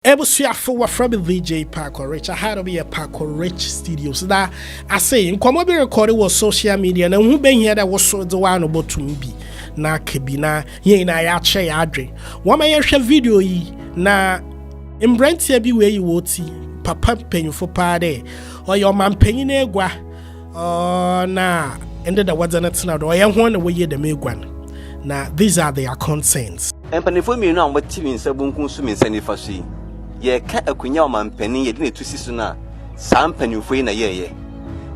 Ebusuafo wa from VJ Parkour Rich. I had to be a Parkour Rich studio. So that I say, in come be recorded was social media. And who been here that was so the one about to be na kebina ye na ya che ya adre. One my share video yi na imbrant bi we yi woti papa penyufo pa de or your man penyin egwa na ended the words na tina do ye ho na we ye the megwan. Now these are their concerns. Empanifo mi no am TV nsabunku su mi nsanifa so yi. Ye ka akunya o mampani ye de ne tusi so na saa mpanifo yi na ye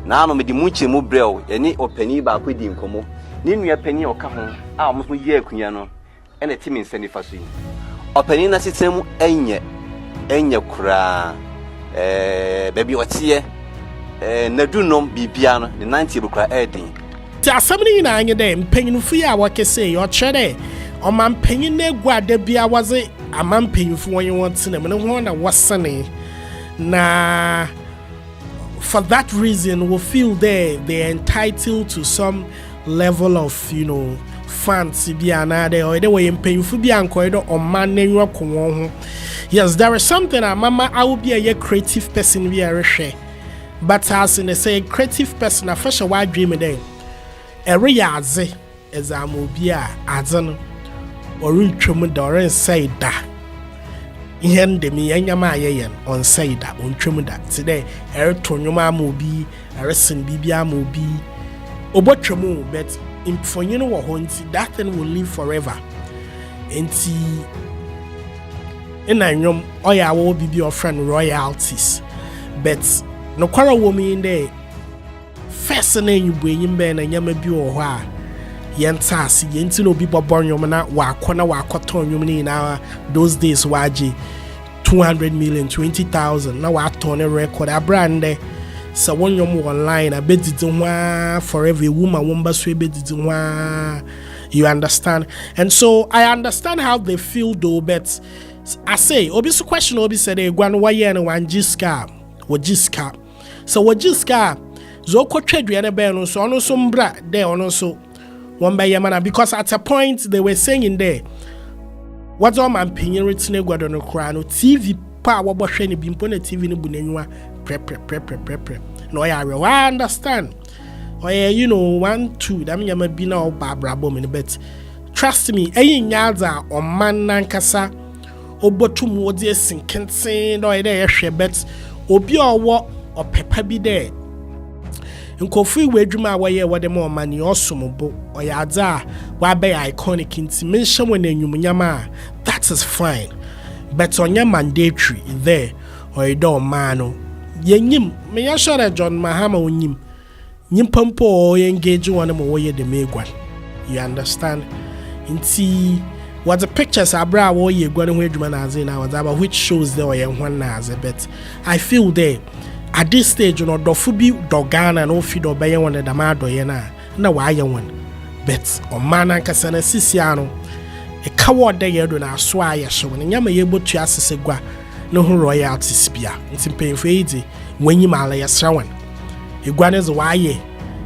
na ano me di munche mu brɛw ye ne opani ba ko di nkomo ne nua pani o ka ho a mo so ye akunya no ene TV nsanifa so yi opani na sitem enye kura baby otie na dunom bibia no ne 90 bukura edin ti asɛmni na anye dem panyinfo yi a wɔkese yo kyerɛ Oman penyin na gwa da bia waze amam penyinfo won wontina me ho na wasane na for that reason we feel they're entitled to some level of funds bia na de or the way penyinfo bia ankoido oman na nwa ko won ho. Yes, there is something mama I will be a creative person we are share, but as in say creative person a fashion wide dream dey area aze exam bi a adze or twem da or say da ihe de me anyama ayeyen on say da on twem da today to nwoma amobi resin bibia amobi obotwem but imfonyin wo ho nti that thing will live forever enti ina nwom oya wo bibi of friend royalties but no kwara wo me in there first na nyubu enyim be na nyama bi wo ho a yentasi yenti no bi bobonwom na wakoton nwom ni na those days waji 200 million 20,000 na waton a record a brand so wonwom online a bedidi ho forever woman womba so bedidi ho, you understand. And so I understand how they feel though, but I say obi so question obi said egwan waye na wan jiska so wajiska zo kwotwa duane be no so ono so mbra de ono so one by Yamana, because at a point they were saying in there, what's all man paying written a guadon crown TV power washing a bimpone TV in Bunenua prep. No, I understand. Or 1, 2, that mean I'm be now Barbara Bowman, but trust me, any yaza or man nankasa obotum wodi sinking saying or there bet obi or what or pepper be there. Nkofu we dwuma waye wode mo mani osombo oyadza wa be iconic inti mention when enyumunyama that is fine, but onya mandatory there or do mano yenyim me ya sure John Mahama onyim nyimpampo engage one mo waye de megwan, you understand. Inti what the pictures abra wo ye gwan ho adwuma na aze na wadaba which shows there oye hwan na aze, but I feel there at this stage, dofu bi dogana no fi do baye won da ma do ye na wa ye won, but o mana nkasa na sisiano e kawo da ye do na so aye hye won nyama ye botu asese gwa no ho royalties bia nti pemfo edi wanyi mala ye srawan egwa ne zo wa ye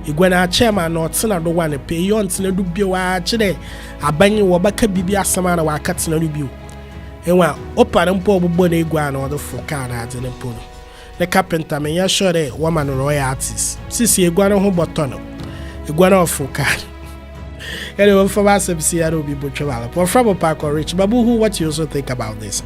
egwa na chairman no tsena do wane pe yo ntsena do bi wa kire abanyi wo baka bibi asama na wa katena do bi enwa opare mpo obbo na egwa na odo fuka na ade ne mpo the carpenter me ya sure woman royalties sisi egwa no ho botono egwa no fuka anyway for us see obi botwala for from Parkour Rich babu who what you also think about this?